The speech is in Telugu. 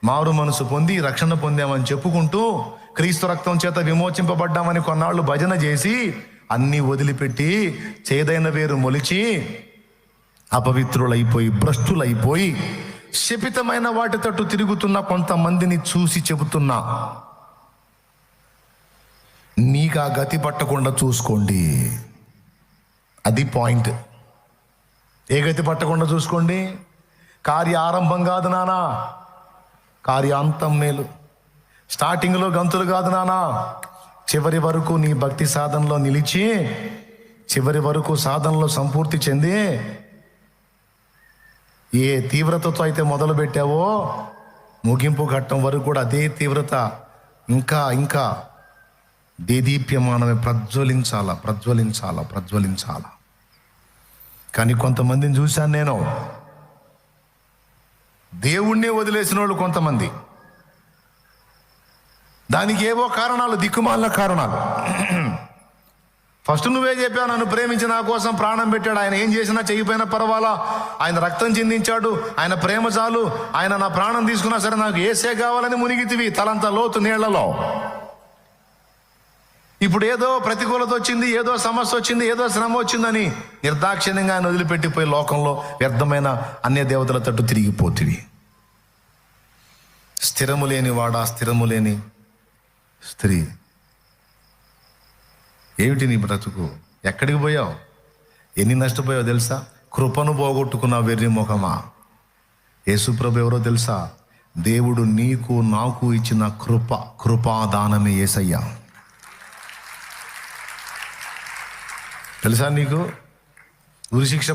మారు మనసు పొంది రక్షణ పొందామని చెప్పుకుంటూ క్రీస్తు రక్తం చేత విమోచింపబడ్డామని కొన్నాళ్ళు భజన చేసి అన్నీ వదిలిపెట్టి చేదైన వేరు మొలిచి అపవిత్రులైపోయి భ్రష్టులైపోయి శపితమైన వాటి తట్టు తిరుగుతున్న కొంతమందిని చూసి చెబుతున్నా, నీకు ఆ గతి పట్టకుండా చూసుకోండి. అది పాయింట్. ఏ గతి పట్టకుండా చూసుకోండి? కార్య ఆరంభం కాదు నానా, కార్యాంతం మేలు. స్టార్టింగ్లో గంతులు కాదు నానా, చివరి వరకు నీ భక్తి సాధనలో నిలిచి చివరి వరకు సాధనలో సంపూర్తి చెంది ఏ తీవ్రతతో అయితే మొదలు పెట్టావో ముగింపు ఘట్టం వరకు కూడా అదే తీవ్రత ఇంకా ఇంకా దేదీప్యమానమే ప్రజ్వలించాల. కానీ కొంతమందిని చూశాను నేను, దేవుణ్ణే వదిలేసిన వాళ్ళు కొంతమంది. దానికి ఏవో కారణాలు, దిక్కుమాలిన కారణాలు. ఫస్ట్ నువ్వే చెప్పావు, నన్ను ప్రేమించి నా కోసం ప్రాణం పెట్టాడు, ఆయన ఏం చేసినా చేయకపోయినా పర్వాలా, ఆయన రక్తం చిందించాడు, ఆయన ప్రేమ చాలు, ఆయన నా ప్రాణం తీసుకున్నా సరే నాకు ఏసే కావాలని మునిగితివి తలంత లోతు నీళ్లలో. ఇప్పుడు ఏదో ప్రతికూలత వచ్చింది, ఏదో సమస్య వచ్చింది, ఏదో శ్రమ వచ్చిందని నిర్దాక్షిణ్యంగా ఆయన వదిలిపెట్టిపోయి లోకంలో వ్యర్థమైన అన్య దేవతల తట్టు తిరిగిపోతివి. స్థిరము లేని వాడా, స్థిరము లేని స్త్రీ, ఏమిటి నీ బ్రతుకు? ఎక్కడికి పోయావు? ఎన్ని నష్టపోయావు తెలుసా? కృపను పోగొట్టుకున్న వెర్రి ముఖమా. యేసుప్రభు ఎవరో తెలుసా? దేవుడు నీకు నాకు ఇచ్చిన కృపాదానమే యేసయ్య. తెలుసా నీకు? ఉరిశిక్ష